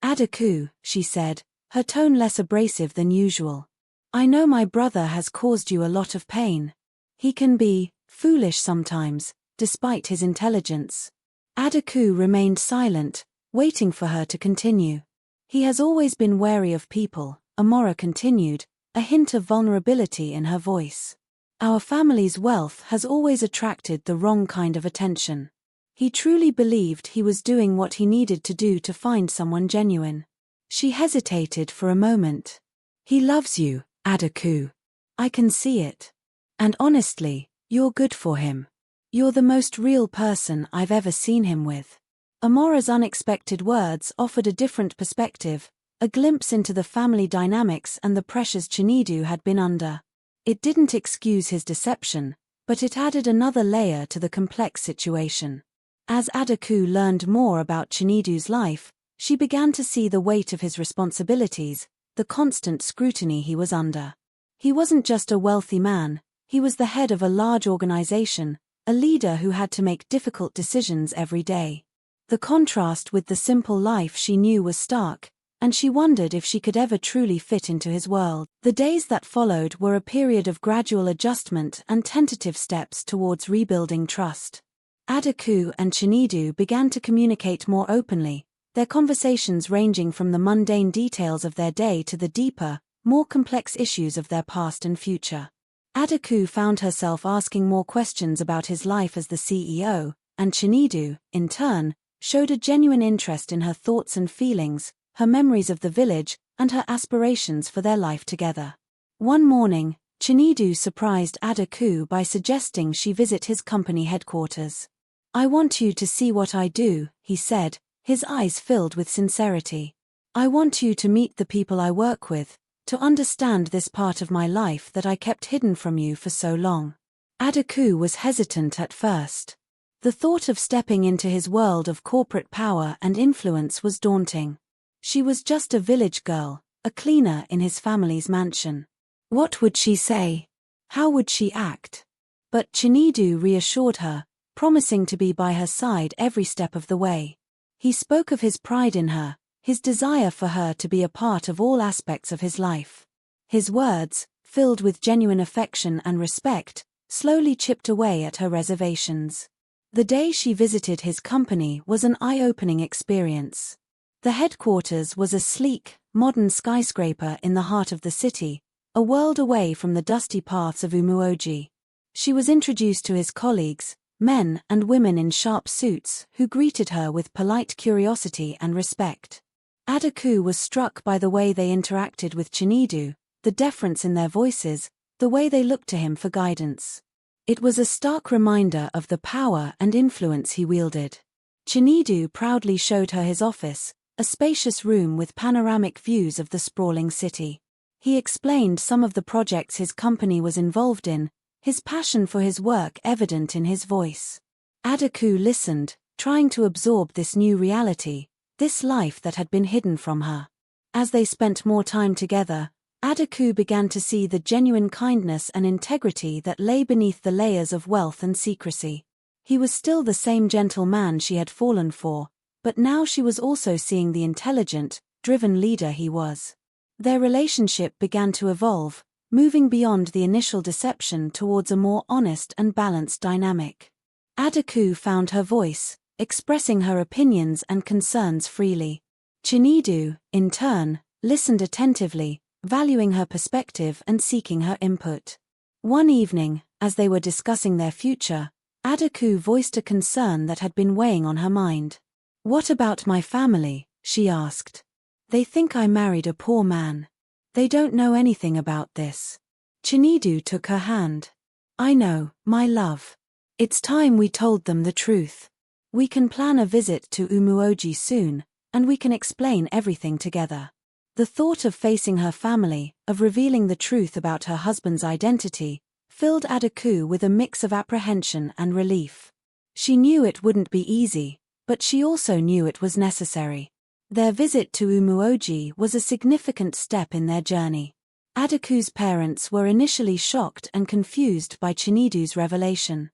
"Adaku," she said, her tone less abrasive than usual. "I know my brother has caused you a lot of pain. He can be foolish sometimes, despite his intelligence." Adaku remained silent, waiting for her to continue. "He has always been wary of people," Amora continued, a hint of vulnerability in her voice. "Our family's wealth has always attracted the wrong kind of attention. He truly believed he was doing what he needed to do to find someone genuine." She hesitated for a moment. "He loves you, Adaku. I can see it. And honestly, you're good for him. You're the most real person I've ever seen him with." Amora's unexpected words offered a different perspective, a glimpse into the family dynamics and the pressures Chinedu had been under. It didn't excuse his deception, but it added another layer to the complex situation. As Adaku learned more about Chinedu's life, she began to see the weight of his responsibilities, the constant scrutiny he was under. He wasn't just a wealthy man, he was the head of a large organization, a leader who had to make difficult decisions every day. The contrast with the simple life she knew was stark, and she wondered if she could ever truly fit into his world. The days that followed were a period of gradual adjustment and tentative steps towards rebuilding trust. Adaku and Chinedu began to communicate more openly, their conversations ranging from the mundane details of their day to the deeper, more complex issues of their past and future. Adaku found herself asking more questions about his life as the CEO, and Chinedu, in turn, showed a genuine interest in her thoughts and feelings, her memories of the village, and her aspirations for their life together. One morning, Chinedu surprised Adaku by suggesting she visit his company headquarters. "I want you to see what I do," he said, his eyes filled with sincerity. "I want you to meet the people I work with, to understand this part of my life that I kept hidden from you for so long." Adaku was hesitant at first. The thought of stepping into his world of corporate power and influence was daunting. She was just a village girl, a cleaner in his family's mansion. What would she say? How would she act? But Chinedu reassured her, promising to be by her side every step of the way. He spoke of his pride in her, his desire for her to be a part of all aspects of his life. His words, filled with genuine affection and respect, slowly chipped away at her reservations. The day she visited his company was an eye-opening experience. The headquarters was a sleek, modern skyscraper in the heart of the city, a world away from the dusty paths of Umuoji. She was introduced to his colleagues, men and women in sharp suits, who greeted her with polite curiosity and respect. Adaku was struck by the way they interacted with Chinedu, the deference in their voices, the way they looked to him for guidance. It was a stark reminder of the power and influence he wielded. Chinedu proudly showed her his office, a spacious room with panoramic views of the sprawling city. He explained some of the projects his company was involved in, his passion for his work evident in his voice. Adaku listened, trying to absorb this new reality, this life that had been hidden from her. As they spent more time together, Adaku began to see the genuine kindness and integrity that lay beneath the layers of wealth and secrecy. He was still the same gentle man she had fallen for, but now she was also seeing the intelligent, driven leader he was. Their relationship began to evolve, moving beyond the initial deception towards a more honest and balanced dynamic. Adaku found her voice, expressing her opinions and concerns freely. Chinedu, in turn, listened attentively, valuing her perspective and seeking her input. One evening, as they were discussing their future, Adaku voiced a concern that had been weighing on her mind. "What about my family?" she asked. "They think I married a poor man. They don't know anything about this." Chinedu took her hand. "I know, my love. It's time we told them the truth. We can plan a visit to Umuoji soon, and we can explain everything together." The thought of facing her family, of revealing the truth about her husband's identity, filled Adaku with a mix of apprehension and relief. She knew it wouldn't be easy, but she also knew it was necessary. Their visit to Umuoji was a significant step in their journey. Adaku's parents were initially shocked and confused by Chinedu's revelation.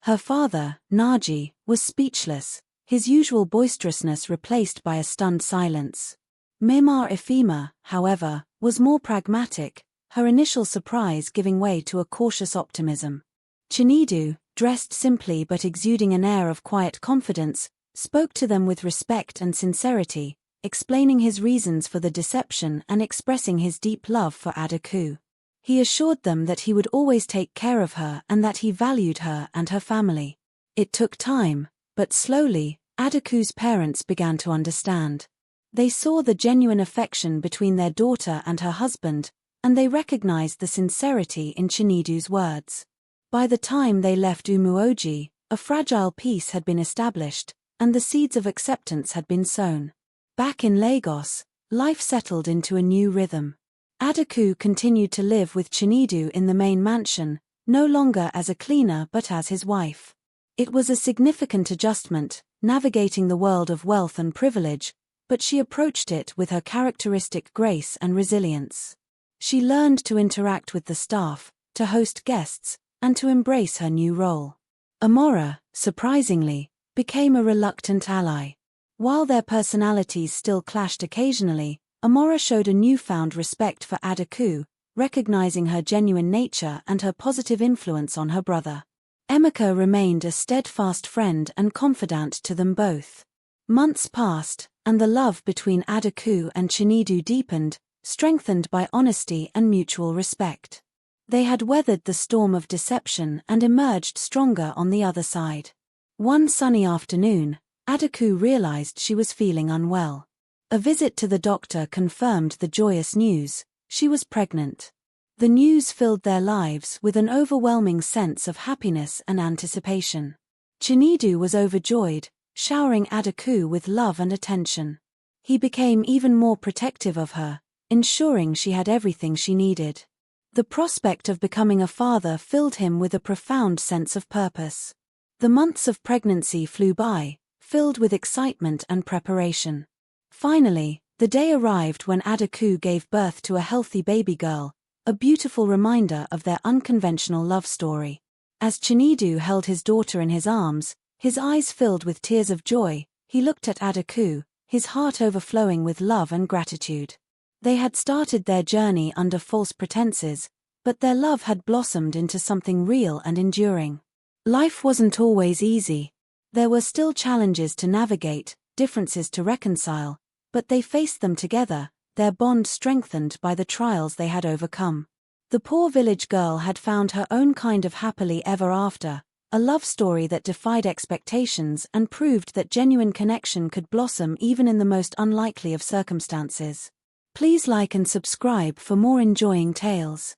Her father, Naji, was speechless, his usual boisterousness replaced by a stunned silence. Mimar Ifema, however, was more pragmatic, her initial surprise giving way to a cautious optimism. Chinedu, dressed simply but exuding an air of quiet confidence, spoke to them with respect and sincerity, explaining his reasons for the deception and expressing his deep love for Adaku. He assured them that he would always take care of her and that he valued her and her family. It took time, but slowly, Adaku's parents began to understand. They saw the genuine affection between their daughter and her husband, and they recognized the sincerity in Chinedu's words. By the time they left Umuoji, a fragile peace had been established, and the seeds of acceptance had been sown. Back in Lagos, life settled into a new rhythm. Adaku continued to live with Chinedu in the main mansion, no longer as a cleaner but as his wife. It was a significant adjustment, navigating the world of wealth and privilege, but she approached it with her characteristic grace and resilience. She learned to interact with the staff, to host guests, and to embrace her new role. Amora, surprisingly, became a reluctant ally. While their personalities still clashed occasionally, Amora showed a newfound respect for Adaku, recognizing her genuine nature and her positive influence on her brother. Emeka remained a steadfast friend and confidant to them both. Months passed, and the love between Adaku and Chinedu deepened, strengthened by honesty and mutual respect. They had weathered the storm of deception and emerged stronger on the other side. One sunny afternoon, Adaku realized she was feeling unwell. A visit to the doctor confirmed the joyous news: she was pregnant. The news filled their lives with an overwhelming sense of happiness and anticipation. Chinedu was overjoyed, showering Adaku with love and attention. He became even more protective of her, ensuring she had everything she needed. The prospect of becoming a father filled him with a profound sense of purpose. The months of pregnancy flew by, filled with excitement and preparation. Finally, the day arrived when Adaku gave birth to a healthy baby girl, a beautiful reminder of their unconventional love story. As Chinedu held his daughter in his arms, his eyes filled with tears of joy, he looked at Adaku, his heart overflowing with love and gratitude. They had started their journey under false pretenses, but their love had blossomed into something real and enduring. Life wasn't always easy. There were still challenges to navigate, differences to reconcile, but they faced them together, their bond strengthened by the trials they had overcome. The poor village girl had found her own kind of happily ever after, a love story that defied expectations and proved that genuine connection could blossom even in the most unlikely of circumstances. Please like and subscribe for more enjoying tales.